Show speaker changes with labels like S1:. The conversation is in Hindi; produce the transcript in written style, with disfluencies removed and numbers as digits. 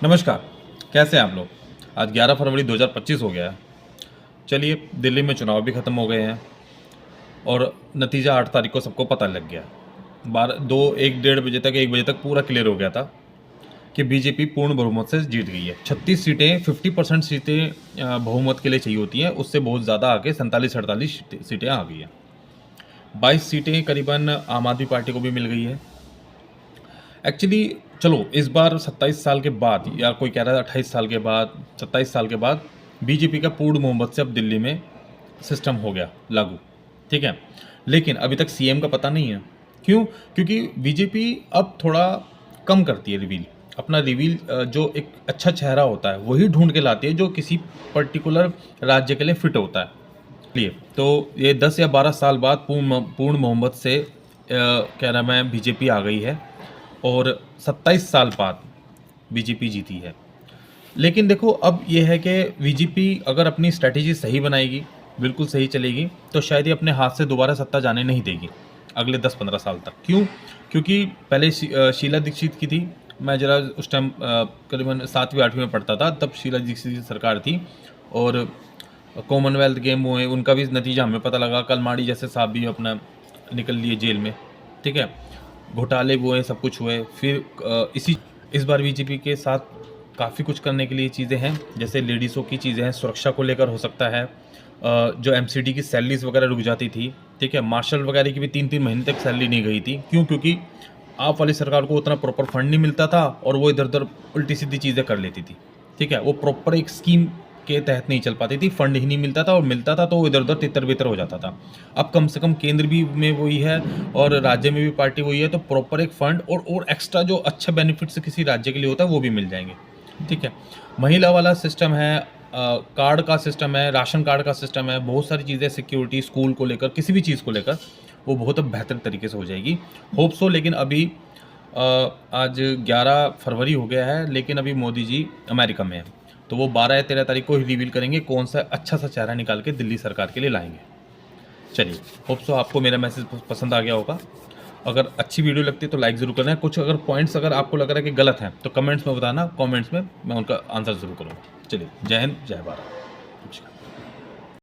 S1: नमस्कार, कैसे हैं आप लोग? आज 11 फरवरी 2025 हो गया है। चलिए, दिल्ली में चुनाव भी ख़त्म हो गए हैं और नतीजा 8 तारीख को सबको पता लग गया। 12 2 1 डेढ़ बजे तक 1 बजे तक पूरा क्लियर हो गया था कि बीजेपी पूर्ण बहुमत से जीत गई है। 36 सीटें 50% सीटें बहुमत के लिए चाहिए होती हैं, उससे बहुत ज़्यादा आके 47-48 सीटें आ गई हैं। 22 सीटें करीबन आम आदमी पार्टी को भी मिल गई है। एक्चुअली चलो इस बार 27 साल के बाद, या कोई कह रहा है 28 साल के बाद, 27 साल के बाद बीजेपी का पूर्ण बहुमत से अब दिल्ली में सिस्टम हो गया लागू, ठीक है। लेकिन अभी तक सीएम का पता नहीं है। क्यों? क्योंकि बीजेपी अब थोड़ा कम करती है रिवील। अपना रिवील जो एक अच्छा चेहरा होता है वही ढूंढ के लाती है जो किसी पर्टिकुलर राज्य के लिए फिट होता है। लिए तो ये 10 या 12 साल बाद पूर्ण बहुमत से कह रहा मैं बीजेपी आ गई है और 27 साल बाद बीजेपी जीती है। लेकिन देखो अब ये है कि बीजेपी अगर अपनी स्ट्रैटेजी सही बनाएगी, बिल्कुल सही चलेगी, तो शायद ये अपने हाथ से दोबारा सत्ता जाने नहीं देगी अगले 10-15 साल तक। क्यों? क्योंकि पहले शीला दीक्षित की थी। मैं ज़रा उस टाइम करीबन 7वीं 8वीं में पढ़ता था, तब शीला दीक्षित की सरकार थी और कॉमनवेल्थ गेम हुए, उनका भी नतीजा हमें पता लगा। कलमाड़ी जैसे साहब भी अपना निकल लिए जेल में, ठीक है। घोटाले हुए, सब कुछ हुए। फिर इस बार बीजेपी के साथ काफ़ी कुछ करने के लिए चीज़ें हैं, जैसे लेडीज़ों की चीज़ें हैं, सुरक्षा को लेकर हो सकता है। जो एमसीडी की सैलरीज वगैरह रुक जाती थी, ठीक है। मार्शल वगैरह की भी 3-3 महीने तक सैलरी नहीं गई थी। क्यों? क्योंकि आप वाली सरकार को उतना प्रॉपर फंड नहीं मिलता था और वो इधर उधर उल्टी सीधी चीज़ें कर लेती थी, ठीक है। वो प्रॉपर एक स्कीम के तहत नहीं चल पाती थी, फंड ही नहीं मिलता था, और मिलता था तो वो इधर उधर तितर बितर हो जाता था। अब कम से कम केंद्र भी में वही है और राज्य में भी पार्टी वही है, तो प्रॉपर एक फंड और एक्स्ट्रा जो अच्छा बेनिफिट्स किसी राज्य के लिए होता है वो भी मिल जाएंगे, ठीक है। महिला वाला सिस्टम है, कार्ड का सिस्टम है, राशन कार्ड का सिस्टम है, बहुत सारी चीज़ें, सिक्योरिटी, स्कूल को लेकर, किसी भी चीज़ को लेकर वो बहुत बेहतर तरीके से हो जाएगी। Hope so. लेकिन अभी आज 11 फरवरी हो गया है, लेकिन अभी मोदी जी अमेरिका में है, तो वो 12 या 13 तारीख को ही रिवील करेंगे कौन सा अच्छा सा चेहरा निकाल के दिल्ली सरकार के लिए लाएंगे। चलिए, होप सो आपको मेरा मैसेज पसंद आ गया होगा। अगर अच्छी वीडियो लगती है तो लाइक ज़रूर करना। कुछ अगर पॉइंट्स अगर आपको लग रहा है कि गलत हैं तो कमेंट्स में बताना, कमेंट्स में मैं उनका आंसर ज़रूर करूँगा। चलिए, जय हिंद, जय भारत।